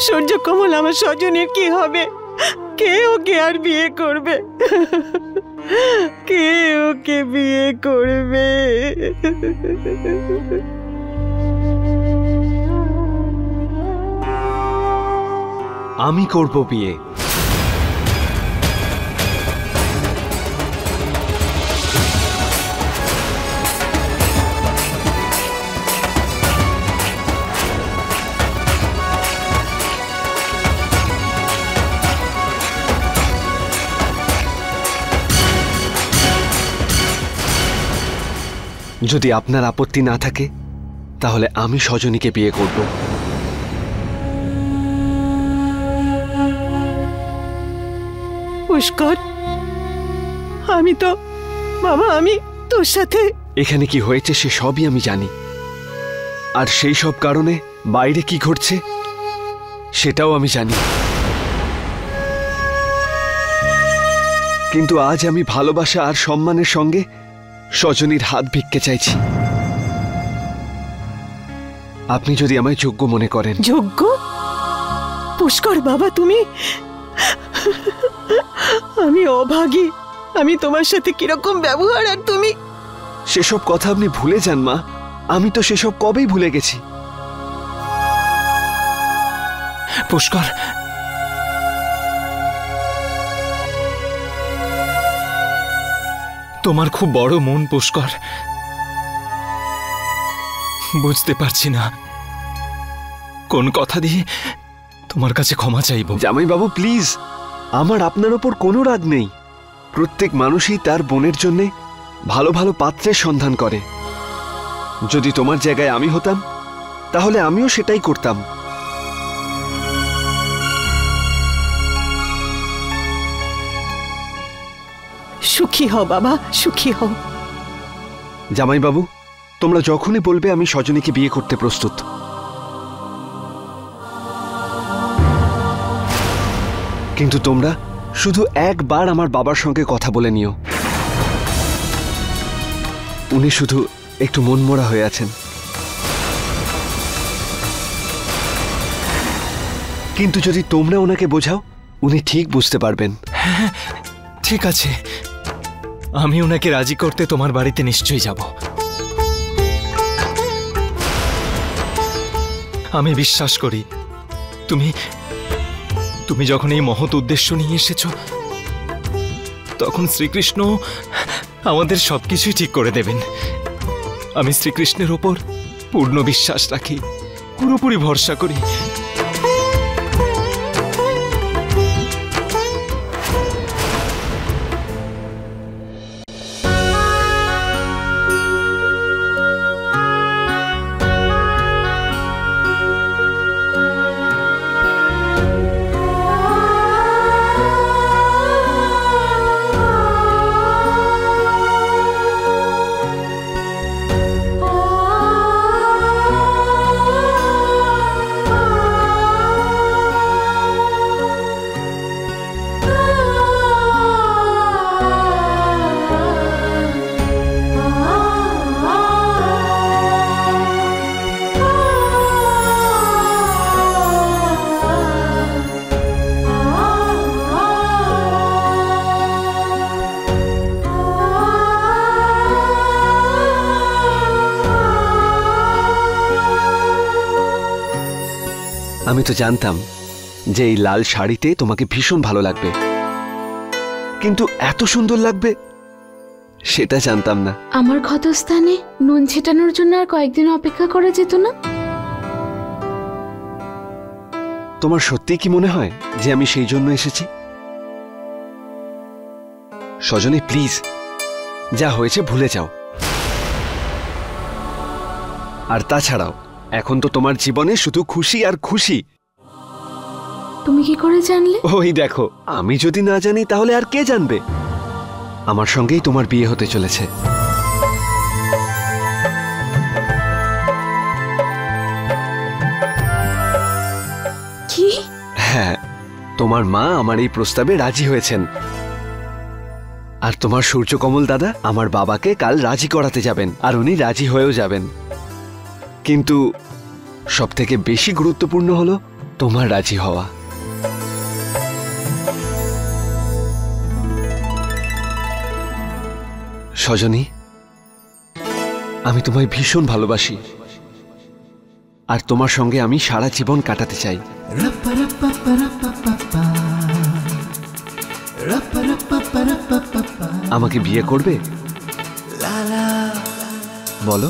সূর্যকমল আমার সজনের কি হবে? কে ওকে আর বিয়ে করবে? কে ওকে বিয়ে করবে? আমি করব বিয়ে। যদি আপনার আপত্তি না থাকে তাহলে আমি সজনীকে বিয়ে করব। পুষ্কর, আমি তো বাবা, আমি তোর সাথে এখানে কি হয়েছে সে সবই আমি জানি, আর সেই সব কারণে বাইরে কি ঘটছে সেটাও আমি জানি। কিন্তু আজ আমি ভালোবাসা আর সম্মানের সঙ্গে সজনীর হাত ভিক্ষে চাইছি। আপনি যদি আমায় যোগ্য মনে করেন। যোগ্য? পুষ্কর বাবা, তুমি, আমি অভাগী, আমি তোমার সাথে কিরকম ব্যবহার, আর তুমি সেসব কথা আপনি ভুলে যান মা, আমি তো সেসব কবেই ভুলে গেছি। পুষ্কর, তোমার খুব বড় মন পুষ্কর, বুঝতে পারছি না কোন কথা দিয়ে তোমার কাছে ক্ষমা চাইব। জামাই বাবু প্লিজ, আমার আপনার ওপর কোনো রাগ নেই। প্রত্যেক মানুষই তার বোনের জন্য ভালো ভালো পাত্রের সন্ধান করে। যদি তোমার জায়গায় আমি হতাম তাহলে আমিও সেটাই করতাম। সুখী হও বাবা, সুখী হও। জামাই বাবু, তোমরা যখনই বলবে আমি সজনীকে বিয়ে করতে প্রস্তুত। কিন্তু তোমরা শুধু একবার আমার বাবার সঙ্গে কথা বলে নিও। উনি শুধু একটু মনমরা হয়ে আছেন, কিন্তু যদি তোমরা ওনাকে বোঝাও উনি ঠিক বুঝতে পারবেন। হ্যাঁ ঠিক আছে, আমি ওনাকে রাজি করতে তোমার বাড়িতে নিশ্চয়ই যাব। আমি বিশ্বাস করি তুমি যখন এই মহৎ উদ্দেশ্য নিয়ে এসেছো তখন শ্রীকৃষ্ণ আমাদের সবকিছুই ঠিক করে দেবেন। আমি শ্রীকৃষ্ণের ওপর পূর্ণ বিশ্বাস রাখি, পুরোপুরি ভরসা করি। আমি তো জানতাম যে এই লাল শাড়িতে তোমাকে ভীষণ ভালো লাগবে, কিন্তু এত সুন্দর লাগবে সেটা জানতাম না। আমার ক্ষতস্থানে নুন ছিটানোর জন্য আর কয়েকদিন অপেক্ষা করা যেত না? তোমার সত্যি কি মনে হয় যে আমি সেই জন্য এসেছি? সজনী প্লিজ, যা হয়েছে ভুলে যাও। আর তাছাড়াও এখন তো তোমার জীবনে শুধু খুশি আর খুশি। তুমি কি করে জানলে? ওই দেখো, আমি যদি না জানি তাহলে আর কে জানবে? আমার সঙ্গেই তোমার বিয়ে হতে চলেছে। কি? হ্যাঁ, তোমার মা আমার এই প্রস্তাবে রাজি হয়েছেন, আর তোমার সূর্যকমল দাদা আমার বাবাকে কাল রাজি করাতে যাবেন, আর উনি রাজি হয়েও যাবেন। কিন্তু সবথেকে বেশি গুরুত্বপূর্ণ হলো তোমার রাজি হওয়া। সজনী, আমি তোমায় ভীষণ ভালোবাসি, আর তোমার সঙ্গে আমি সারা জীবন কাটাতে চাই। আমাকে বিয়ে করবে? বলো।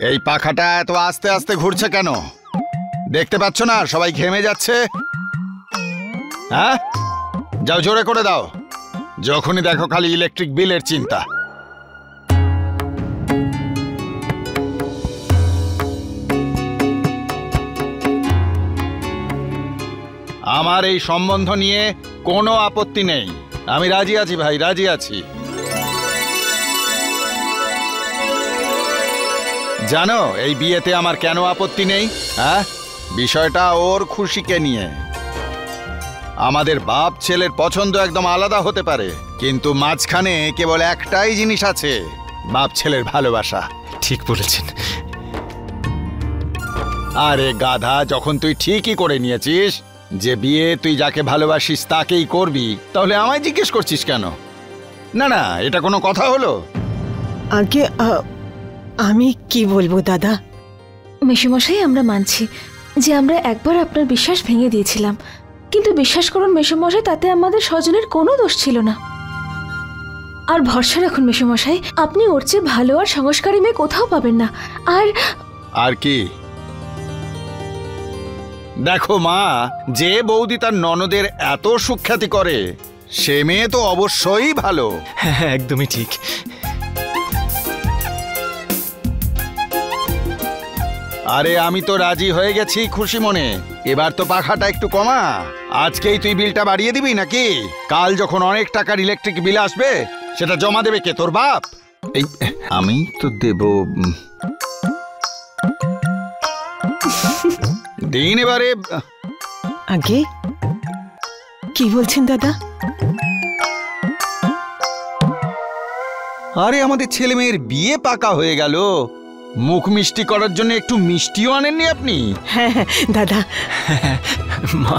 এই পাখাটা এত আস্তে আস্তে ঘুরছে কেন? দেখতে পাচ্ছ না সবাই ঘেমে যাচ্ছে? হ্যাঁ, যাও জোরে করে দাও। যখনই দেখো খালি ইলেকট্রিক বিলের চিন্তা। আমার এই সম্বন্ধ নিয়ে কোনো আপত্তি নেই, আমি রাজি আছি ভাই, রাজি আছি। জানো এই বিয়েতে আমার কেন আপত্তি নেই? হ্যাঁ, বিষয়টা ওর খুশিকে নিয়ে। আমাদের বাপ ছেলের পছন্দ একদম আলাদা হতে পারে, কিন্তু মাঝখানে কেবল একটাই জিনিস আছে, বাপ ছেলের ভালোবাসা। ঠিক বলেছেন। আরে গাধা, যখন তুই ঠিকই করে নিয়েছিস যে বিয়ে তুই যাকে ভালোবাসিস তাকেই করবি, তাহলে আমায় জিজ্ঞেস করছিস কেন? না না, এটা কোনো কথা হলো? আগে আমি কি বলবো দাদা? মেসোমশাই, আমরা মানছি যে আমরা একবার আপনার বিশ্বাস ভেঙে দিয়েছিলাম, কিন্তু বিশ্বাস করুন মেসোমশাই, তাতে আমাদের স্বজনের কোনো দোষ ছিল না। আর ভরসা রাখুন মেসোমশাই, আপনি ওর চেয়ে ভালো আর সংস্কারী মেয়ে কোথাও পাবেন না। আর কি? দেখো মা, যে বৌদি তার ননদের এত সুখ্যাতি করে সে মেয়ে তো অবশ্যই ভালো। হ্যাঁ, একদমই ঠিক। আরে আমি তো রাজি হয়ে গেছি খুশি মনে। এবার তো পাখাটা একটু কমা। আজকেই তুই বিলটা বাড়িয়ে দিবি নাকি? কাল যখন অনেক টাকার ইলেকট্রিক বিল আসবে সেটা জমা দেবে কে? তোর বাপ? এই আমি তো দেব। দিন এবারে। আগে কি বলছেন দাদা? আরে আমাদের ছেলে মেয়ের বিয়ে পাকা হয়ে গেল, মুখ মিষ্টি করার জন্য একটু মিষ্টিও আনেননি আপনি? হ্যাঁ হ্যাঁ দাদা। মা,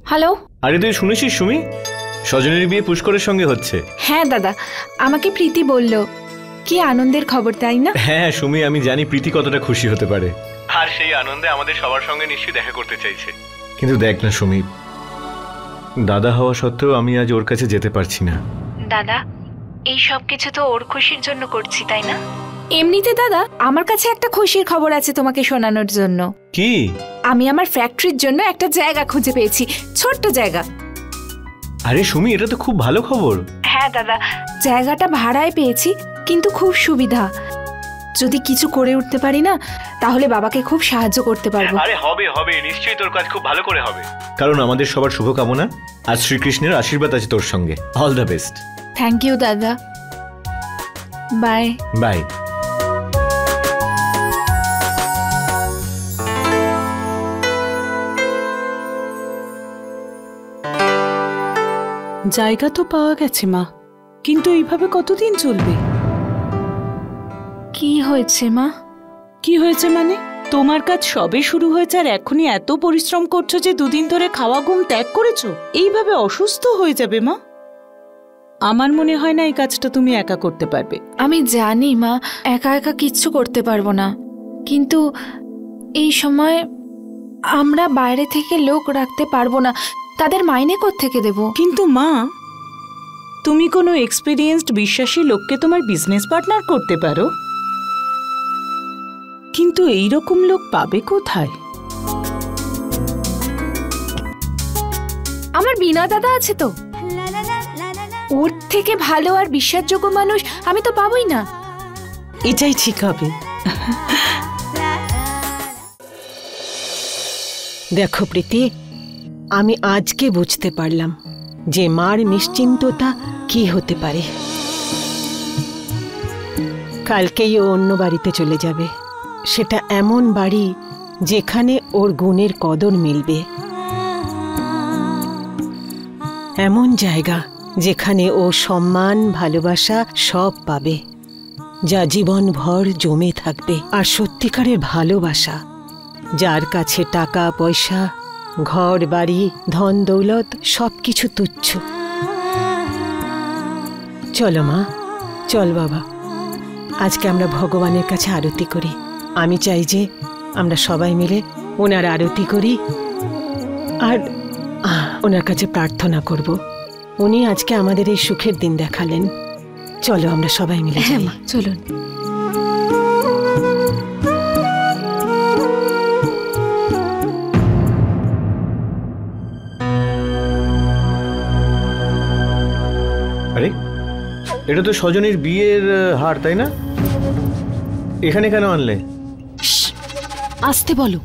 হ্যালো। আরে তুই শুনেছিস সুমি? সজনের বিয়ে পুষ্করের সঙ্গে হচ্ছে। হ্যাঁ দাদা, আমাকে প্রীতি বলল। কি আনন্দের খবর, তাই না? হ্যাঁ সুমি, আমি জানি প্রীতি কতটা খুশি হতে পারে, আর সেই আনন্দে আমাদের সবার সঙ্গে নিশ্চয়ই দেখা করতে চাইছে। কিন্তু দেখ না সুমি, দাদা হওয়া সত্ত্বেও আমি আজ ওর কাছে যেতে পারছি না। দাদা, এই সব কিছু তো ওর খুশির জন্য করছি, তাই না? এমনিতে দাদা, আমার কাছে একটা খুশির খবর আছে তোমাকে শোনানোর জন্য। কি? আমি আমার ফ্যাক্টরির জন্য একটা জায়গা খুঁজে পেয়েছি, ছোট্ট জায়গা। আরে সুমি, এটা তো খুব ভালো খবর। হ্যাঁ দাদা, জায়গাটা ভাড়ায় পেয়েছি, কিন্তু খুব সুবিধা। যদি কিছু করে উঠতে পারি না, তাহলে বাবাকে খুব সাহায্য করতে পারবো। আরে হবে হবে, নিশ্চয়ই তোর কাজ খুব ভালো করে হবে। কারণ আমাদের সবার শুভকামনা আর শ্রীকৃষ্ণের আশীর্বাদ আছে তোর সঙ্গে। All the best. Thank you দাদা, বাই বাই। জায়গা তো পাওয়া গেছে মা, কিন্তু এইভাবে কতদিন চলবে? কি হয়েছে মা? কি হয়েছে মানে? তোমার কাজ সবে শুরু হয়েছে আর এখনই এত পরিশ্রম করছো যে দুদিন ধরে খাওয়া ঘুম ত্যাগ করেছো। এইভাবে অসুস্থ হয়ে যাবে মা। আমার মনে হয় না এই কাজটা তুমি একা করতে পারবে। আমি জানি মা, একা একা কিচ্ছু করতে পারবো না, কিন্তু এই সময় আমরা বাইরে থেকে লোক রাখতে পারবো না। তাদের মাইনে কোত্থেকে দেব? কিন্তু মা, তুমি কোনো এক্সপিরিয়েন্সড বিশ্বাসী লোককে তোমার বিজনেস পার্টনার করতে পারো, কিন্তু এই রকম লোক পাবে কোথায়? আমার বিনয় দাদা আছে তো, ওর থেকে ভালো আর বিশ্বাসযোগ্য মানুষ আমি তো পাবোই না। এটাই ঠিক হবে। দেখো প্রীতি, আমি আজকে বুঝতে পারলাম যে মার নিশ্চিন্ততা কি হতে পারে। কালকেই ও অন্য বাড়িতে চলে যাবে, সেটা এমন বাড়ি যেখানে ওর গুণের কদর মিলবে, এমন জায়গা যেখানে ও সম্মান ভালোবাসা সব পাবে, যা জীবনভর জমে থাকবে। আর সত্যিকারের ভালোবাসা, যার কাছে টাকা পয়সা, ঘর বাড়ি, ধন দৌলত সবকিছু তুচ্ছ। চলো মা, চল বাবা, আজকে আমরা ভগবানের কাছে আরতি করি। আমি চাই যে আমরা সবাই মিলে ওনার আরতি করি আর ওনার কাছে প্রার্থনা করব। উনি আজকে আমাদের এই সুখের দিন দেখালেন। চলো আমরা সবাই মিলে যাই। হ্যাঁ মা, চলুন। আরে এটা তো সজনের বিয়ের হার, তাই না? এখানে কেন আনলে? আসতে বলো,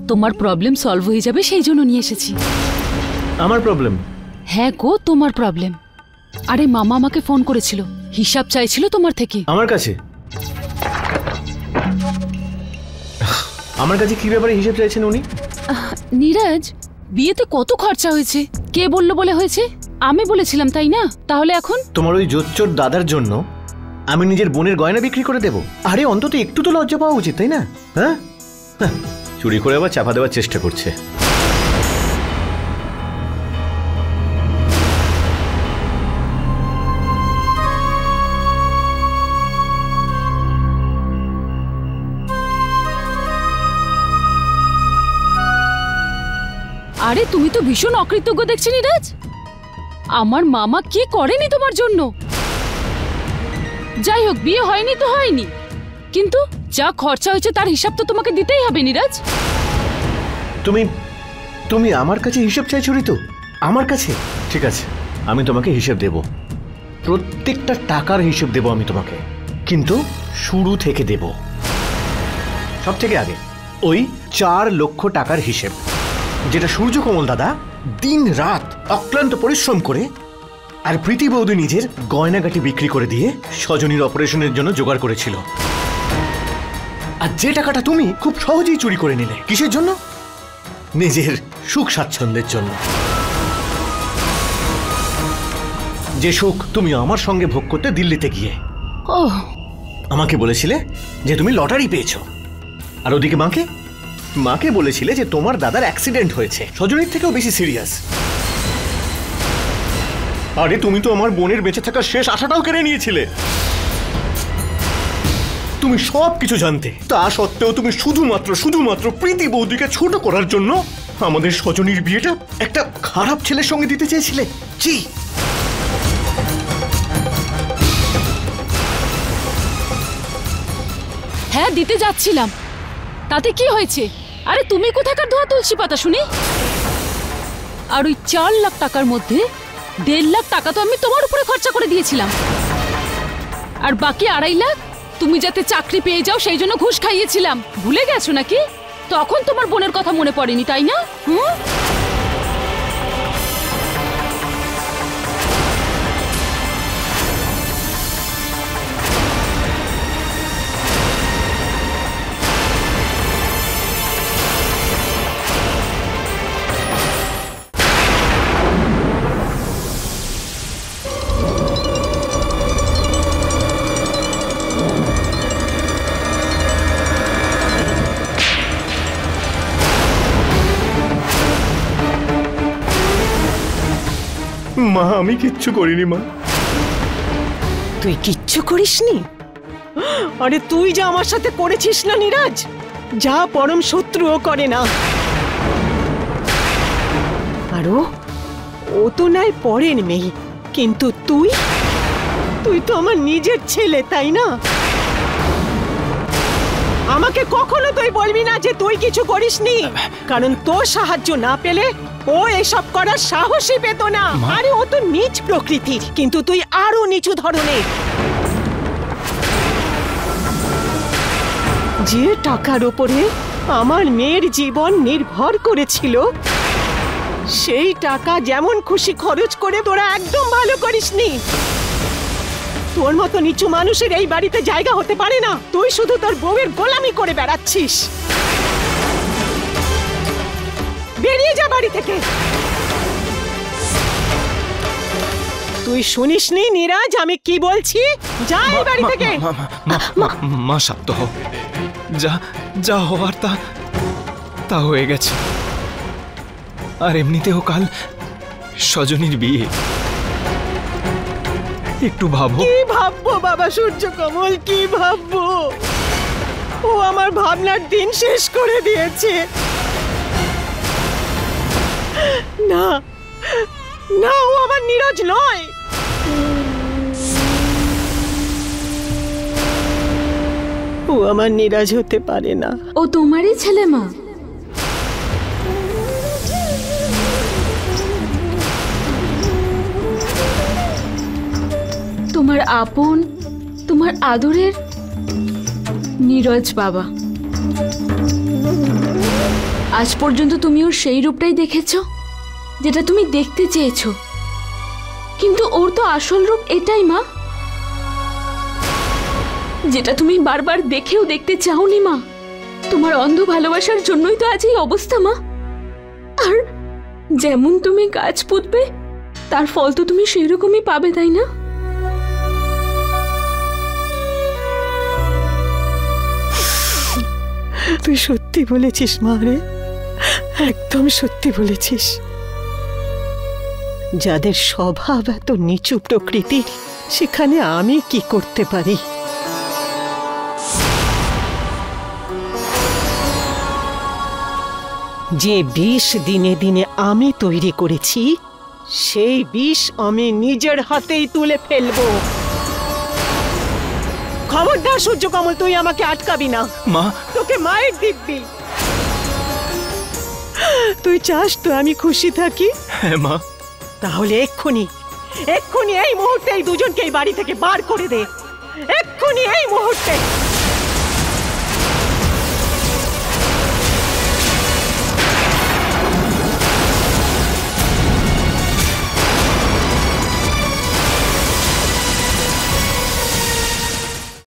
তোমার প্রবলেম সলভ হয়ে যাবে সেই জন্য নিয়ে এসেছি। আমার প্রবলেম? হ্যাঁ গো, তোমার প্রবলেম। আরে মামা আমাকে ফোন করেছিল, হিসাব চাইছিল তোমার থেকে। আমার কাছে? আমার কাছে কি ব্যাপারে হিসাব চাইছেন উনি? নীরজ, বিয়েতে কত খরচা হয়েছে? কে বললো বলে হয়েছে? আমি বলেছিলাম, তাই না? তাহলে এখন তোমার ওই জোচ্চোর দাদার জন্য আমি নিজের বোনের গয়না বিক্রি করে দেব? আরে অন্তত একটু তো লজ্জা পাওয়া উচিত, তাই না? হ্যাঁ, চুরি করে আবার চাপা দেওয়ার চেষ্টা করছে। আরে তুমি তো ভীষণ অকৃতজ্ঞ দেখছি নীরজ। আমার মামা কি করেনি তোমার জন্য? যাই হোক, বিয়ে হয়নি তো হয়নি, কিন্তু যা খরচা হয়েছে তার হিসাব তো তোমাকে দিতেই হবে নীরজ। তুমি আমার কাছে হিসাব চাইছো ঋতু? আমার কাছে? ঠিক আছে, আমি তোমাকে হিসাব দেব, প্রত্যেকটা টাকার হিসাব দেব আমি তোমাকে, কিন্তু শুরু থেকে দেব। সব থেকে আগে ওই 4 লক্ষ টাকার হিসেব, যেটা সূর্যকমল দাদা দিন রাত অক্লান্ত পরিশ্রম করে আর প্রীতি বৌদি নিজের গয়নাগাটি বিক্রি করে দিয়ে সজনীর অপারেশনের জন্য জোগাড় করেছিল। আর যে টাকাটা তুমি খুব সহজেই চুরি করে নিলে। কিসের জন্য? নিজের সুখ স্বাচ্ছন্দ্যের জন্য। যে সুখ তুমি আমার সঙ্গে ভোগ করতে দিল্লিতে গিয়ে। আমাকে বলেছিলে যে তুমি লটারি পেয়েছো, আর ওদিকে মাকে বলেছিলে যে তোমার দাদার অ্যাক্সিডেন্ট হয়েছে, সজনীর থেকেও বেশি সিরিয়াস। আরে তুমি তো আমার বোনের বেঁচে থাকার শেষ আশাটাও কেড়ে নিয়েছিলে। তুমি সব কিছু জানতে, তা সত্ত্বেও তুমি শুধুমাত্র প্রীতি বৌদিকে ছোট করার জন্য আমাদের সজনীর বিয়েটা একটা খারাপ ছেলের সঙ্গে দিতে চেয়েছিলে। জি, হ্যাঁ দিতে যাচ্ছিলাম, তাতে কি হয়েছে? আরে তুমি কোথাকার ধোয়া তুলসী পাতা শুনি? আর ওই 4 লাখ টাকার মধ্যে 1.5 লাখ টাকা তো আমি তোমার উপরে খরচা করে দিয়েছিলাম, আর বাকি 2.5 লাখ তুমি যাতে চাকরি পেয়ে যাও সেই জন্য ঘুষ খাইয়েছিলাম। ভুলে গেছো নাকি? তখন তোমার বোনের কথা মনে পড়েনি, তাই না? মা আমি কিচ্ছু করিনি মা। তুই কিচ্ছু করিসনি? আরে তুই যা আমার সাথে করেছিস না নীরাজ, যা পরম শত্রুও করে না। আর ও তো নাই পরের মেয়ে, কিন্তু তুই তো আমার নিজের ছেলে, তাই না? আমাকে কখনো তুই বলবি না যে তুই কিছু করিসনি, কারণ তোর সাহায্য না পেলে ও এসব করার সাহসই পেত না। আরে ও তো নিচ প্রকৃতির, কিন্তু তুই আরো নিচু ধরনের। যে টাকার উপরে আমার মেয়ের জীবন নির্ভর করেছিল, সেই টাকা যেমন খুশি খরচ করে তোরা একদম ভালো করিসনি। তোর মতো নিচু মানুষের এই বাড়িতে জায়গা হতে পারে না। তুই শুধু তোর বউয়ের গোলামি করে বেড়াচ্ছিস। বেরিয়ে যা বাড়ি থেকে। তুই শুনিসনি নীরাজ আমি কি বলছি? যা এই বাড়ি থেকে। মা শান্ত হও, যা হওয়ার তা হয়ে গেছে। আর এমনিতেও কাল সজনীর বিয়ে, একটু ভাবো। কি ভাববো বাবা সূর্যকমল, কি ভাববো? ও আমার ভাবনার দিন শেষ করে দিয়েছে। না না, ও আমার নীরজ নয়। ও আমার নীরজ হতে পারে না। ও তোমারই ছেলে মা। তোমার আপন, তোমার আদরের নীরজ বাবা। আজ পর্যন্ত তুমি ওর সেই রূপটাই দেখেছো যেটা তুমি দেখতে চেয়েছো, কিন্তু ওর তো আসল রূপ এটাই মা, যেটা তুমি বারবার দেখেও দেখতে চাওনি মা। তোমার অন্ধ ভালোবাসার জন্যই তো আজ এই অবস্থা মা। আর যেমন তুমি গাছ পুঁতবে তার ফল তো তুমি সেরকমই পাবে, তাই না? তুই সত্যি বলেছিস মা রে, একদম সত্যি বলেছিস। যাদের স্বভাব এত নিচু প্রকৃতির, সেখানে আমি কি করতে পারি? যে বিষ দিনে দিনে আমি তৈরি করেছি, সেই বিষ আমি নিজের হাতেই তুলে ফেলবো। খবরদার সূর্যকমল, তুই আমাকে আটকাবি না। মা, তোকে মায়ের দিব্যি। তুই চাস তো আমি খুশি থাকি? হ্যাঁ মা। তাহলে এক্ষুনি এই মুহূর্তে এই দুজনকে এই বাড়ি থেকে বার করে দে, এক্ষুনি এই মুহূর্তে।